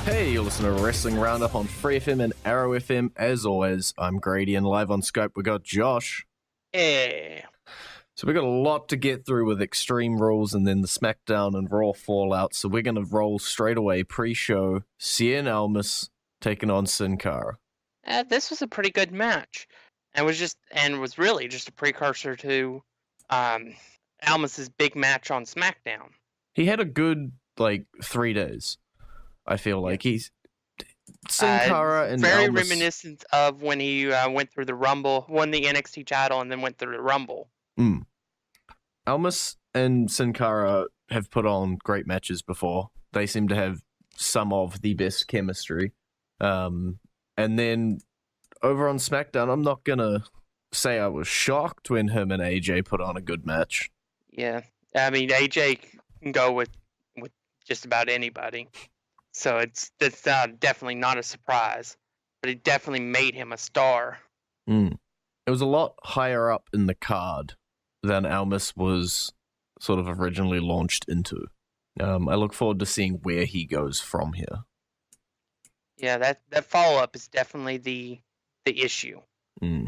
Hey, you're listening to Wrestling Roundup on FreeFM and ArrowFM. As always, I'm Grady, and live on Skype we got Josh. Hey. So we got a lot to get through with Extreme Rules and then the SmackDown and Raw Fallout, so we're going to roll straight away pre-show. Cien Almas taking on Sin Cara. This was a pretty good match, and was really just a precursor to Almas's big match on SmackDown. He had a good, 3 days. I feel like he's Sin Cara and very Almas, reminiscent of when he went through the Rumble, won the NXT title, and then went through the Rumble. Almas and Sin Cara have put on great matches before. They seem to have some of the best chemistry. And then over on SmackDown, I'm not gonna say I was shocked when him and AJ put on a good match. Yeah, I mean AJ can go with just about anybody. So that's definitely not a surprise, but it definitely made him a star. It was a lot higher up in the card than Almas was sort of originally launched into. I look forward to seeing where he goes from here. Yeah, that follow-up is definitely the issue.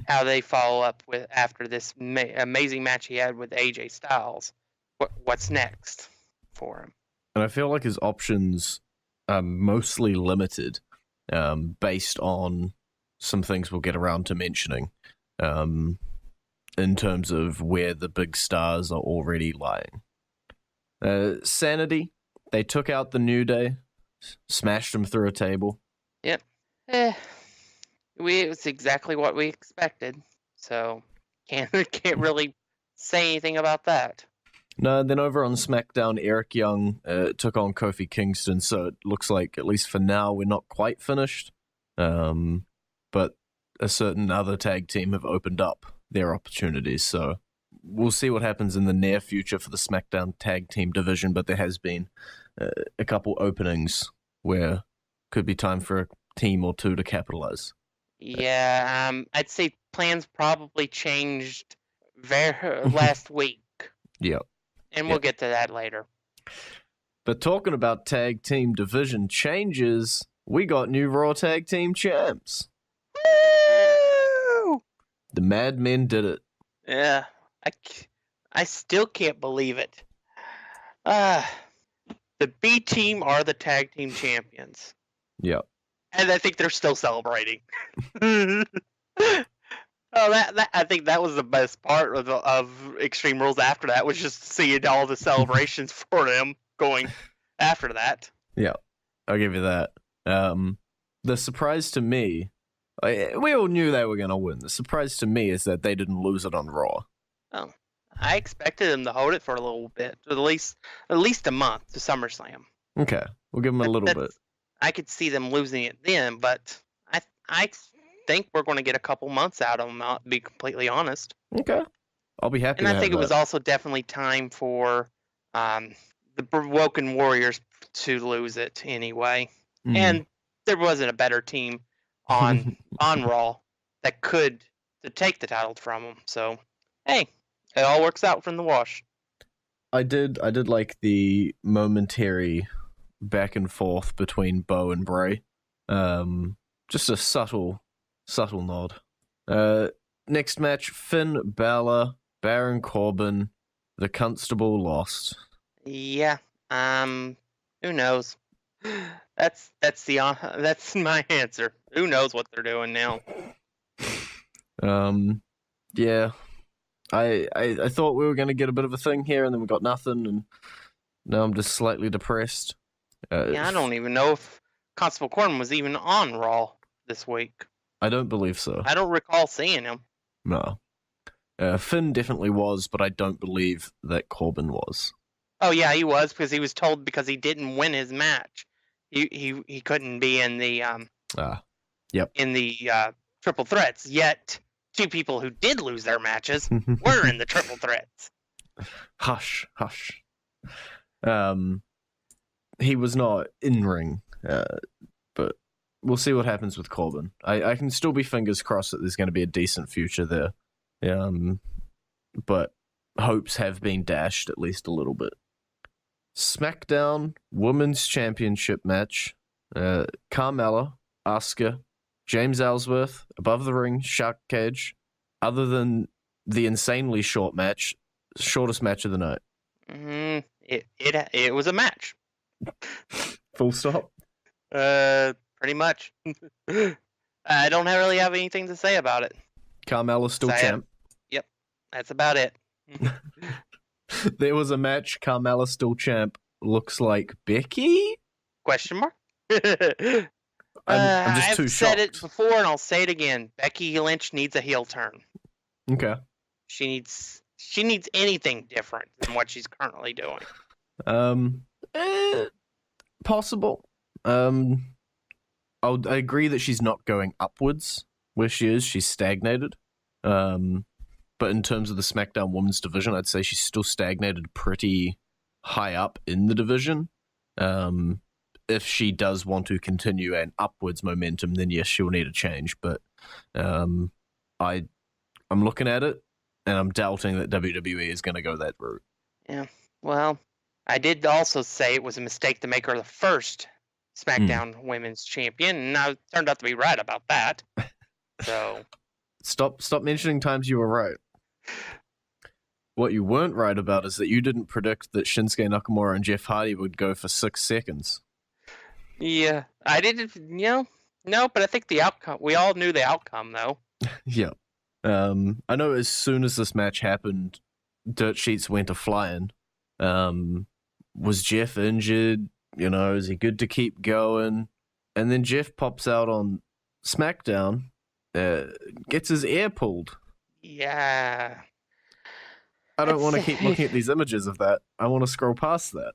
How they follow up with after this amazing match he had with AJ Styles. What's next for him? And I feel like his options are mostly limited, based on some things we'll get around to mentioning, in terms of where the big stars are already lying. Sanity, they took out the New Day, smashed them through a table. Yep. It was exactly what we expected, so can't really say anything about that. No, then over on SmackDown, Eric Young took on Kofi Kingston, so it looks like, at least for now, we're not quite finished. But a certain other tag team have opened up their opportunities, so we'll see what happens in the near future for the SmackDown tag team division, but there has been a couple openings where could be time for a team or two to capitalize. Yeah, I'd say plans probably changed last week. Yep. And we'll get to that later. But talking about tag team division changes, we got new Raw tag team champs. Woo! The Mad Men did it. Yeah, I still can't believe it. The B team are the tag team champions. Yep. And I think they're still celebrating. Oh, I think that was the best part of Extreme Rules after that, was just seeing all the celebrations for them going after that. Yeah, I'll give you that. The surprise to me, we all knew they were going to win. The surprise to me is that they didn't lose it on Raw. Oh, I expected them to hold it for a little bit, at least a month to SummerSlam. Okay, we'll give them a little bit. I could see them losing it then, but I think we're going to get a couple months out of them, to be completely honest. Okay. I'll be happy and I think it was also definitely time for the Broken Warriors to lose it anyway. And there wasn't a better team on Raw that could to take the title from them. So, hey, it all works out from the wash. I did like the momentary back and forth between Bo and Bray. Just a subtle nod. Next match, Finn Balor, Baron Corbin, the Constable lost. Yeah. Who knows? That's my answer. Who knows what they're doing now? Yeah. I thought we were going to get a bit of a thing here, and then we got nothing, and now I'm just slightly depressed. Yeah, I don't even know if Constable Corbin was even on Raw this week. I don't believe so. I don't recall seeing him. No. Finn definitely was, but I don't believe that Corbin was. Oh yeah, he was, because he was told because he didn't win his match, he couldn't be in the yep. in the triple threats. Yet two people who did lose their matches were in the triple threats. Hush. He was not in ring, but we'll see what happens with Corbin. I can still be fingers crossed that there's going to be a decent future there. But hopes have been dashed at least a little bit. SmackDown Women's Championship match. Carmella, Asuka, James Ellsworth, above the ring, shark cage, other than the insanely short match, shortest match of the night. It was a match. Full stop. Pretty much. I don't really have anything to say about it. Carmella's still champ. Yep, that's about it. There was a match. Carmella still champ. Looks like Becky? Question mark? I'm just too shocked. I've said it before and I'll say it again. Becky Lynch needs a heel turn. Okay. She needs anything different than what she's currently doing. Possible. I agree that she's not going upwards where she is. She's stagnated. But in terms of the SmackDown Women's division, I'd say she's still stagnated pretty high up in the division. If she does want to continue an upwards momentum, then yes, she'll need a change. But I'm looking at it, and I'm doubting that WWE is going to go that route. Yeah, well, I did also say it was a mistake to make her the first SmackDown Women's Champion, and I turned out to be right about that. So stop mentioning times you were right. What you weren't right about is that you didn't predict that Shinsuke Nakamura and Jeff Hardy would go for 6 seconds. Yeah, I didn't, no, but I think the outcome, we all knew the outcome, though. Yeah. I know as soon as this match happened, dirt sheets went a-flying. Was Jeff injured? Is he good to keep going? And then Jeff pops out on SmackDown, gets his ear pulled. Yeah. I don't want to keep looking at these images of that. I want to scroll past that.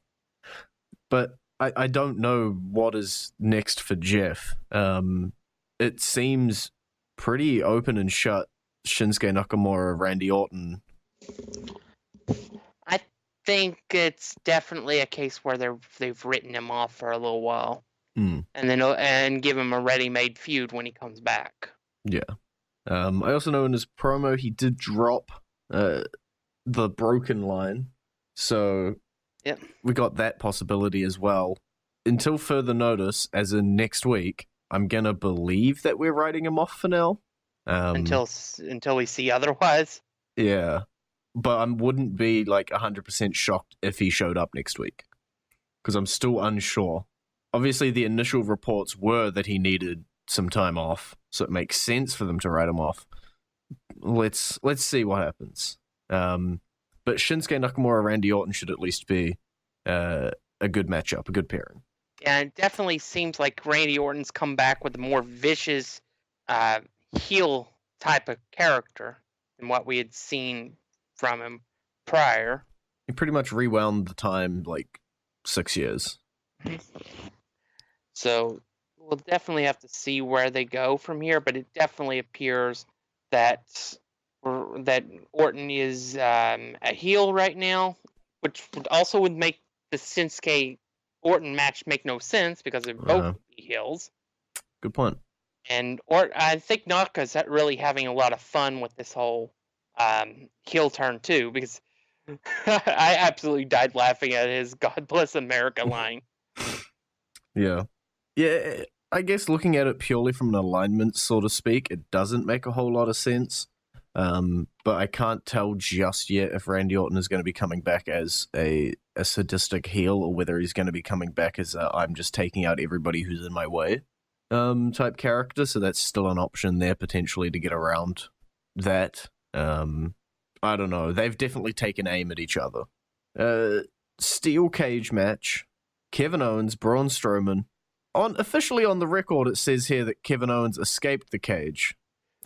But I don't know what is next for Jeff. It seems pretty open and shut. Shinsuke Nakamura, Randy Orton. I think it's definitely a case where they've written him off for a little while, and give him a ready-made feud when he comes back. Yeah. I also know in his promo he did drop the broken line, so yep, we got that possibility as well. Until further notice, as in next week, I'm gonna believe that we're writing him off for now. Until we see otherwise. Yeah, but I wouldn't be 100% shocked if he showed up next week, because I'm still unsure. Obviously, the initial reports were that he needed some time off, so it makes sense for them to write him off. Let's see what happens. But Shinsuke Nakamura, Randy Orton should at least be a good matchup, a good pairing. Yeah, it definitely seems like Randy Orton's come back with a more vicious heel type of character than what we had seen from him prior. He pretty much rewound the time 6 years. So we'll definitely have to see where they go from here, but it definitely appears that Orton is a heel right now, which would make the Shinsuke Orton match make no sense because they're both heels. Good point. And I think Naka's really having a lot of fun with this whole heel turn too, because I absolutely died laughing at his "God Bless America" line. Yeah. I guess looking at it purely from an alignment, so to speak, it doesn't make a whole lot of sense. But I can't tell just yet if Randy Orton is going to be coming back as a sadistic heel or whether he's going to be coming back as I'm just taking out everybody who's in my way type character. So that's still an option there potentially to get around that. I don't know. They've definitely taken aim at each other. Steel cage match. Kevin Owens, Braun Strowman. Officially on the record, it says here that Kevin Owens escaped the cage.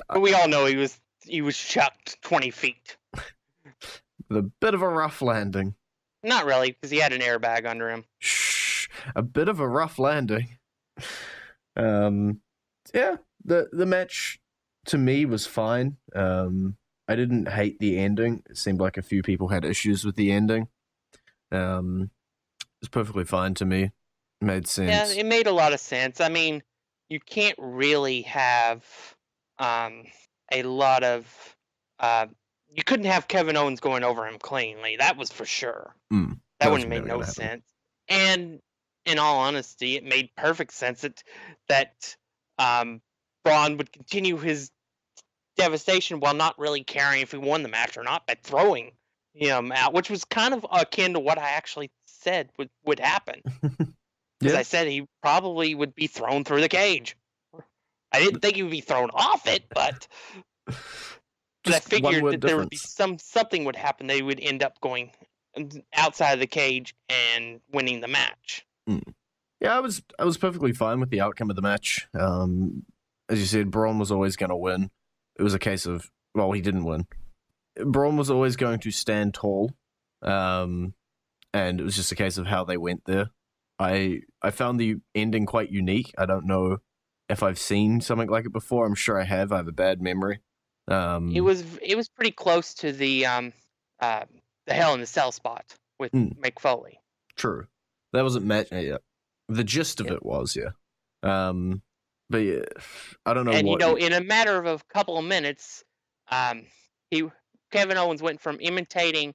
But we all know he was chucked 20 feet. With a bit of a rough landing. Not really, because he had an airbag under him. Shh, a bit of a rough landing. Yeah, the match to me was fine. I didn't hate the ending. It seemed like a few people had issues with the ending. It was perfectly fine to me. It made sense. Yeah, it made a lot of sense. I mean, you can't really have a lot of... you couldn't have Kevin Owens going over him cleanly. That was for sure. That wouldn't make no sense. And in all honesty, it made perfect sense that Braun would continue his devastation while not really caring if he won the match or not by throwing him out, which was kind of akin to what I actually said would happen. Because I said he probably would be thrown through the cage. I didn't think he would be thrown off it, but I figured that there would be something would happen. They would end up going outside of the cage and winning the match. Yeah, I was perfectly fine with the outcome of the match. As you said, Braun was always going to win. It was a case of, well, he didn't win. Braun was always going to stand tall, and it was just a case of how they went there. I found the ending quite unique. I don't know if I've seen something like it before. I'm sure I have. I have a bad memory. It was pretty close to the Hell in the Cell spot with Mick Foley. True, that wasn't match. Yeah, the gist of it was but yeah, I don't know. And in a matter of a couple of minutes, Kevin Owens went from imitating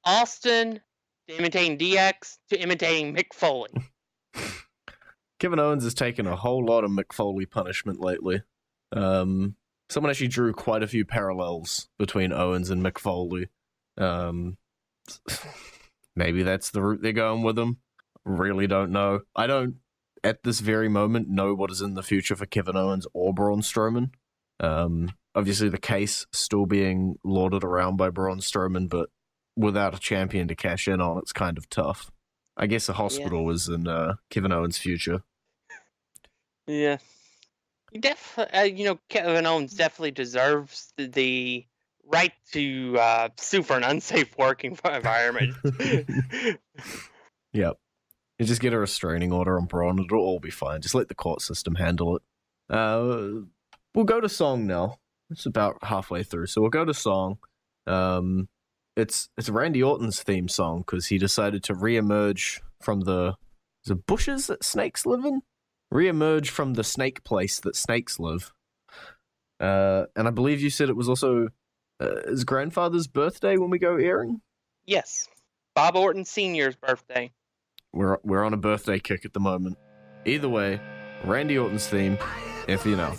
Austin to imitating DX to imitating Mick Foley. Kevin Owens has taken a whole lot of Mick Foley punishment lately. Someone actually drew quite a few parallels between Owens and Mick Foley. Maybe that's the route they're going with him. Really don't know. I don't, at this very moment, know what is in the future for Kevin Owens or Braun Strowman. Obviously, the case still being lauded around by Braun Strowman, but without a champion to cash in on, it's kind of tough. I guess the hospital was in Kevin Owens' future. Yeah. Kevin Owens definitely deserves the right to sue for an unsafe working environment. Yep. You just get a restraining order on Braun, it'll all be fine. Just let the court system handle it. We'll go to song now. It's about halfway through, so we'll go to song. It's Randy Orton's theme song because he decided to reemerge from the bushes that snakes live in? Reemerge from the snake place that snakes live. And I believe you said it was also his grandfather's birthday when we go airing? Yes. Bob Orton Sr.'s birthday. We're on a birthday kick at the moment. Either way, Randy Orton's theme, if you know.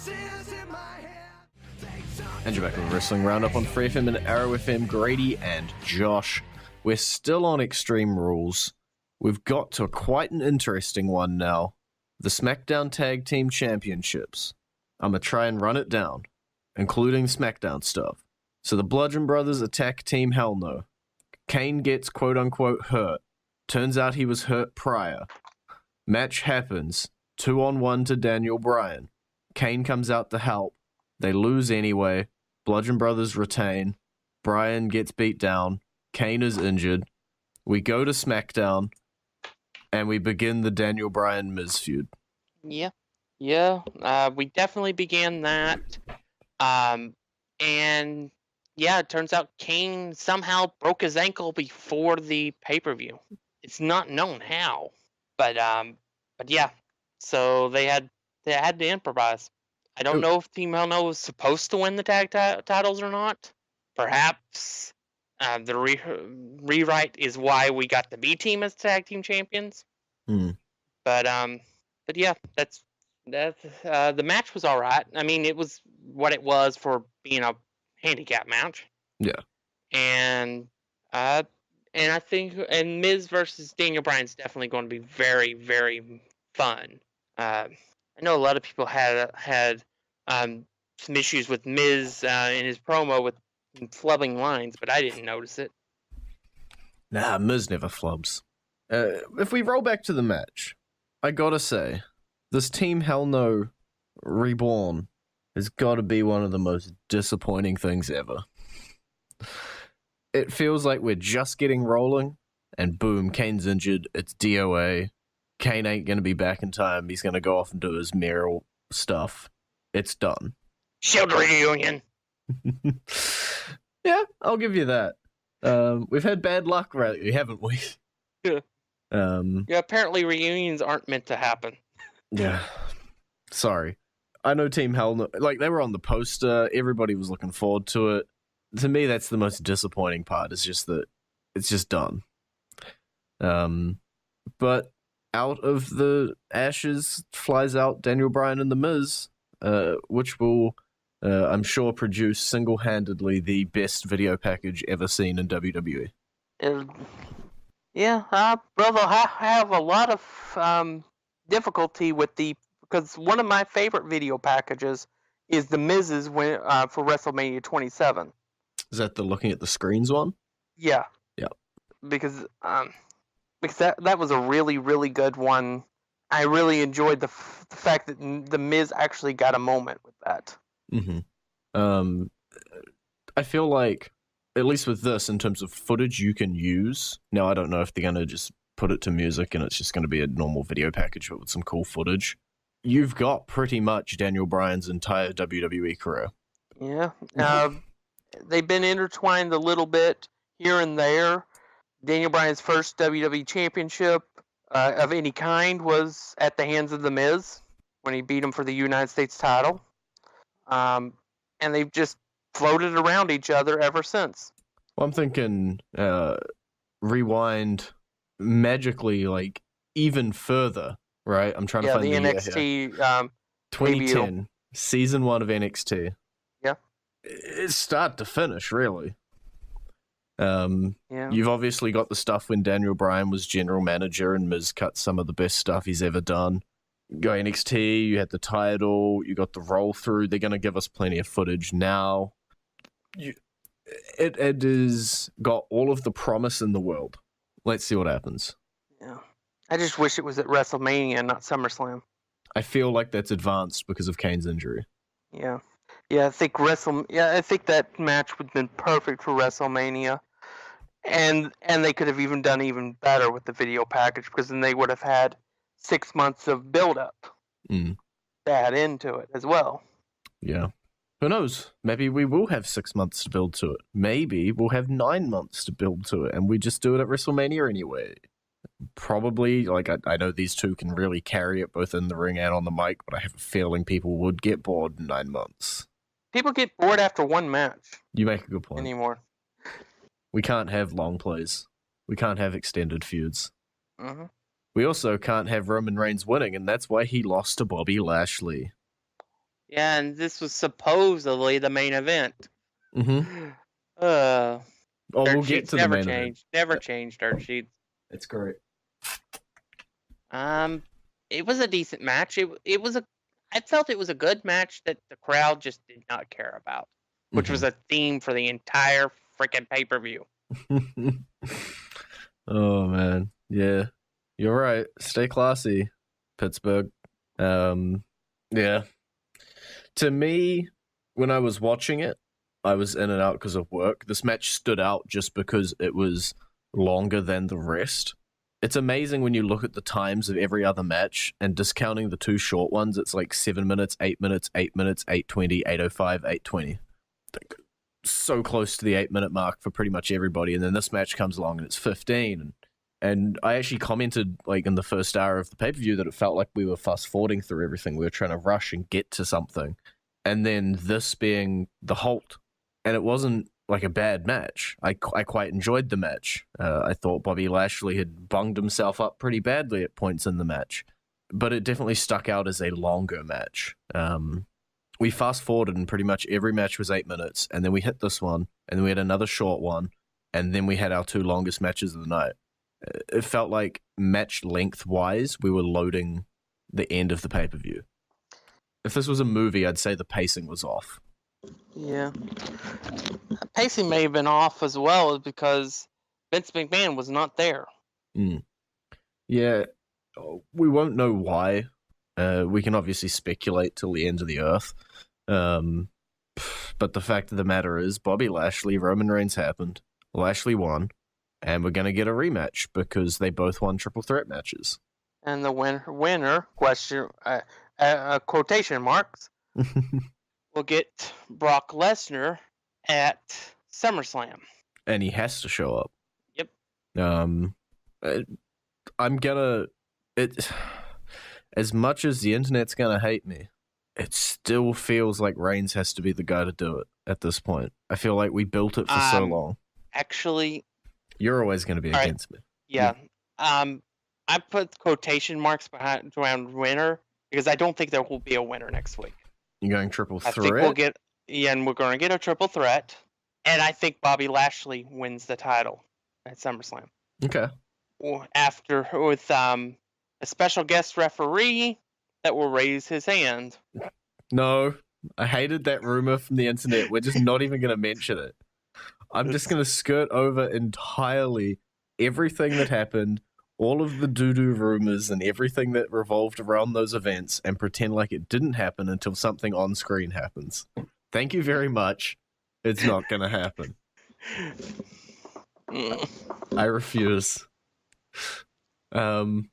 And you're back with Wrestling Roundup on FreeFM and ArrowFM. Grady and Josh. We're still on Extreme Rules. We've got to quite an interesting one now. The SmackDown Tag Team Championships. I'm going to try and run it down, including SmackDown stuff. So the Bludgeon Brothers attack Team Hell No. Kane gets quote-unquote hurt. Turns out he was hurt prior. Match happens. 2-on-1 to Daniel Bryan. Kane comes out to help. They lose anyway. Bludgeon Brothers retain. Bryan gets beat down. Kane is injured. We go to SmackDown. And we begin the Daniel Bryan Miz feud. Yeah. We definitely began that. And yeah, it turns out Kane somehow broke his ankle before the pay-per-view. It's not known how, but yeah. So they had to improvise. I don't know if Team Hell No was supposed to win the tag titles or not. Perhaps the rewrite is why we got the B team as tag team champions. But yeah, that's the match was all right. I mean, it was what it was for being a handicap match. Yeah. And I think Miz versus Daniel Bryan is definitely going to be very, very fun. I know a lot of people had some issues with Miz in his promo with flubbing lines, but I didn't notice it. Nah, Miz never flubs. If we roll back to the match, I gotta say, this Team Hell No Reborn has got to be one of the most disappointing things ever. It feels like we're just getting rolling, and boom, Kane's injured, it's DOA. Kane ain't gonna be back in time, he's gonna go off and do his Meryl stuff. It's done. Shield reunion! Yeah, I'll give you that. We've had bad luck lately, haven't we? Yeah. Yeah, apparently reunions aren't meant to happen. Yeah. Sorry. I know Team Hell No, like, they were on the poster, everybody was looking forward to it. To me, that's the most disappointing part, is just that it's just done. But out of the ashes flies out Daniel Bryan and The Miz, which will, I'm sure, produce single-handedly the best video package ever seen in WWE. Brother, I have a lot of difficulty with because one of my favorite video packages is The Miz's for WrestleMania 27. Is that the looking at the screens one? Yeah. Yeah. Because that was a really, really good one. I really enjoyed the fact that The Miz actually got a moment with that. Mm-hmm. I feel like, at least with this, in terms of footage you can use, now I don't know if they're going to just put it to music and it's just going to be a normal video package but with some cool footage. You've got pretty much Daniel Bryan's entire WWE career. Yeah. They've been intertwined a little bit here and there. Daniel Bryan's first WWE championship of any kind was at the hands of The Miz when he beat him for the United States title. And they've just floated around each other ever since. Well, I'm thinking rewind magically, like, even further, right? I'm trying to find the NXT 2010, season 1 of NXT. Yeah. It's start to finish, really. You've obviously got the stuff when Daniel Bryan was general manager and Miz cut some of the best stuff he's ever done. You got NXT, you had the title, you got the roll through. They're going to give us plenty of footage now. It has got all of the promise in the world. Let's see what happens. Yeah. I just wish it was at WrestleMania and not SummerSlam. I feel like that's advanced because of Kane's injury. Yeah. Yeah, I think that match would have been perfect for WrestleMania. And they could have even done even better with the video package because then they would have had 6 months of build-up to add into it as well. Yeah. Who knows? Maybe we will have 6 months to build to it. Maybe we'll have 9 months to build to it, and we just do it at WrestleMania anyway. Probably, like, I know these two can really carry it both in the ring and on the mic, but I have a feeling people would get bored in 9 months. People get bored after one match. You make a good point. Anymore. We can't have long plays. We can't have extended feuds. Mm-hmm. We also can't have Roman Reigns winning, and that's why he lost to Bobby Lashley. Yeah, and this was supposedly the main event. Mm-hmm. We'll get to the main event. Never changed dirt sheets. It's great. It was a decent match. I felt it was a good match that the crowd just did not care about, which was a theme for the entire freaking pay-per-view. Oh, man. Yeah. You're right. Stay classy, Pittsburgh. Yeah. To me, when I was watching it, I was in and out because of work. This match stood out just because it was longer than the rest. It's amazing when you look at the times of every other match and discounting the two short ones, it's like 7 minutes, 8 minutes, 8 minutes, 8:20, 8:05, 8:20. So close to the 8-minute mark for pretty much everybody. And then this match comes along and it's 15. And I actually commented, like, in the first hour of the pay-per-view that it felt like we were fast-forwarding through everything. We were trying to rush and get to something. And then this being the halt. And it wasn't, like, a bad match. I quite enjoyed the match. I thought Bobby Lashley had bunged himself up pretty badly at points in the match. But it definitely stuck out as a longer match. We fast-forwarded and pretty much every match was 8 minutes. And then we hit this one. And then we had another short one. And then we had our two longest matches of the night. It felt like match length-wise, we were loading the end of the pay-per-view. If this was a movie, I'd say the pacing was off. Yeah. Pacing may have been off as well because Vince McMahon was not there. Yeah, we won't know why. We can obviously speculate till the end of the earth. But the fact of the matter is, Bobby Lashley, Roman Reigns happened. Lashley won. And we're going to get a rematch because they both won triple threat matches. And the winner quotation marks, will get Brock Lesnar at SummerSlam. And he has to show up. Yep. As much as the internet's going to hate me, it still feels like Reigns has to be the guy to do it at this point. I feel like we built it for so long. Actually... You're always going to be against me. Yeah. I put quotation marks behind around winner because I don't think there will be a winner next week. You're going triple threat? I think we'll get, and we're going to get a triple threat. And I think Bobby Lashley wins the title at SummerSlam. Okay. After, with a special guest referee that will raise his hand. No, I hated that rumor from the internet. We're just not even going to mention it. I'm just going to skirt over entirely everything that happened, all of the doo-doo rumors and everything that revolved around those events, and pretend like it didn't happen until something on screen happens. Thank you very much. It's not going to happen. I refuse. Nope.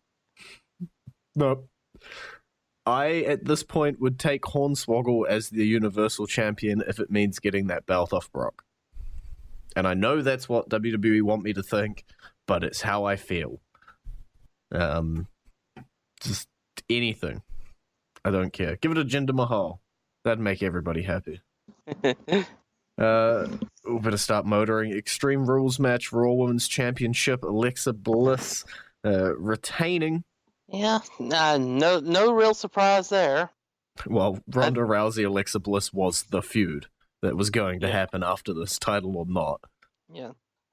I, at this point, would take Hornswoggle as the Universal Champion if it means getting that belt off Brock. And I know that's what WWE want me to think, but it's how I feel. Just anything. I don't care. Give it a Jinder Mahal. That'd make everybody happy. We better start motoring. Extreme Rules match, Raw Women's Championship, Alexa Bliss retaining. Yeah, no real surprise there. Well, Ronda Rousey, Alexa Bliss was the feud that was going to happen after this, title or not. Yeah.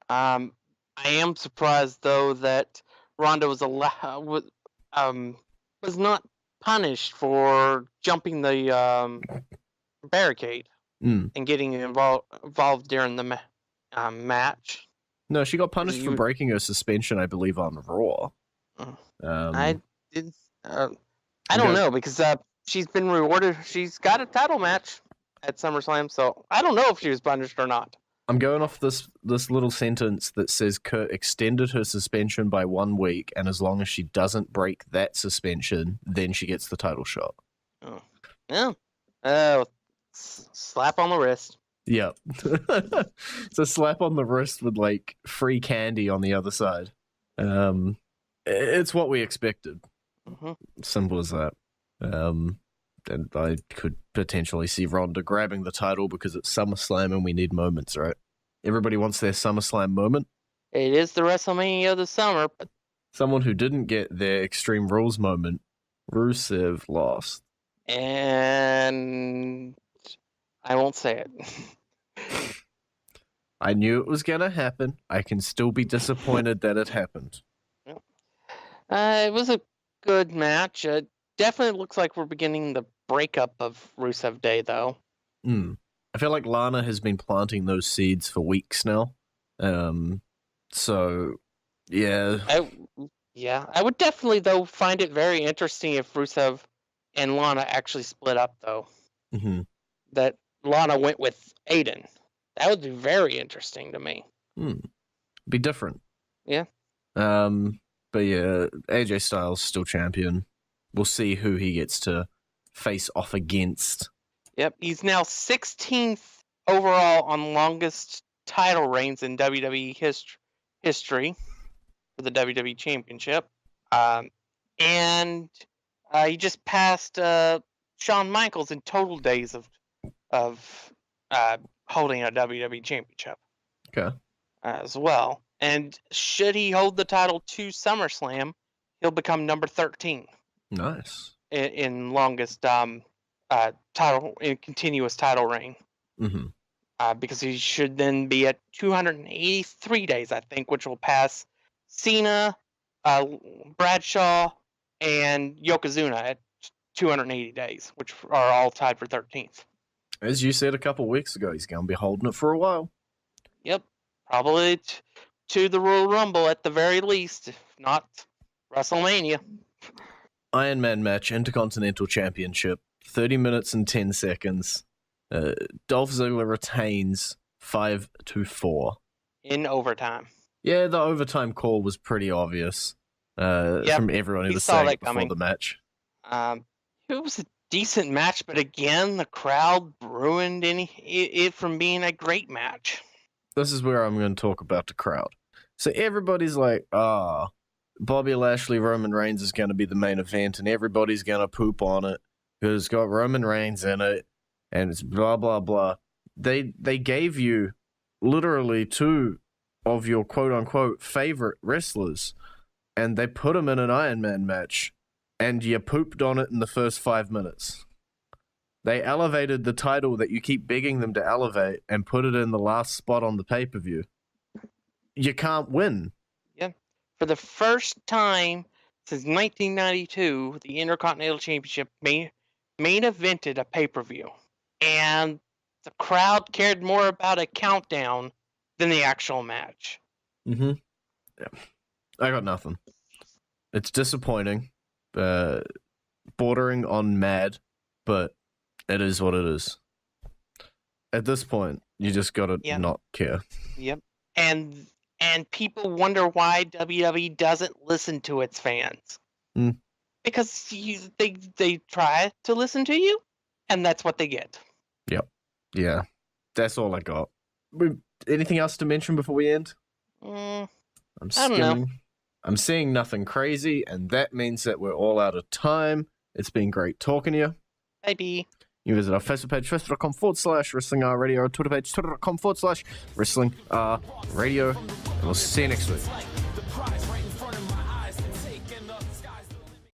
I am surprised though that Ronda was not punished for jumping the barricade and getting involved during the match. No, she got punished for breaking her suspension, I believe, on Raw. I don't know because she's been rewarded. She's got a title match at SummerSlam, so I don't know if she was punished or not. I'm going off this little sentence that says Kurt extended her suspension by 1 week, and as long as she doesn't break that suspension, then she gets the title shot. Oh, yeah. Slap on the wrist. Yep. It's a slap on the wrist with like free candy on the other side. It's what we expected. Mm-hmm. Simple as that. And I could potentially see Ronda grabbing the title because it's SummerSlam and we need moments, right? Everybody wants their SummerSlam moment. It is the WrestleMania of the summer, but someone who didn't get their Extreme Rules moment, Rusev, lost. And I won't say it. I knew it was going to happen. I can still be disappointed that it happened. It was a good match. It definitely looks like we're beginning the breakup of Rusev Day, though. I feel like Lana has been planting those seeds for weeks now. So, yeah. I would definitely, though, find it very interesting if Rusev and Lana actually split up, though. Mm-hmm. That Lana went with Aiden. That would be very interesting to me. Be different. Yeah. But yeah, AJ Styles still champion. We'll see who he gets to face off against. Yep, he's now 16th overall on longest title reigns in WWE history for the WWE Championship. And he just passed Shawn Michaels in total days of holding a WWE Championship. Okay. As well. And should he hold the title to SummerSlam, he'll become number 13. Nice. In longest title in continuous title reign. Mm-hmm. Because he should then be at 283 days, I think, which will pass Cena, Bradshaw, and Yokozuna at 280 days, which are all tied for 13th. As you said a couple weeks ago, he's going to be holding it for a while. Yep. Probably to the Royal Rumble at the very least, if not WrestleMania. Iron Man match, Intercontinental Championship, 30 minutes and 10 seconds. Dolph Ziggler retains 5-4. In overtime. Yeah, the overtime call was pretty obvious from everyone who was saying it before the match. It was a decent match, but again, the crowd ruined it from being a great match. This is where I'm going to talk about the crowd. So everybody's like, Bobby Lashley, Roman Reigns is going to be the main event, and everybody's going to poop on it because it's got Roman Reigns in it, and it's blah, blah, blah. They gave you literally two of your quote-unquote favorite wrestlers and they put him in an Iron Man match, and you pooped on it in the first 5 minutes. They elevated the title that you keep begging them to elevate and put it in the last spot on the pay-per-view. You can't win. Yeah. For the first time since 1992, the Intercontinental Championship main evented a pay-per-view. And the crowd cared more about a countdown than the actual match. Mm-hmm. Yeah. I got nothing. It's disappointing. Bordering on mad, but it is what it is. At this point, you just gotta not care. Yep. And people wonder why WWE doesn't listen to its fans. Because they try to listen to you, and that's what they get. Yep. Yeah. That's all I got. Anything else to mention before we end? I don't know. I'm seeing nothing crazy, and that means that we're all out of time. It's been great talking to you. Bye. You visit our Facebook page, facebook.com/Wrestling Radio, our Twitter page, twitter.com/Wrestling Radio, and we'll see you next week.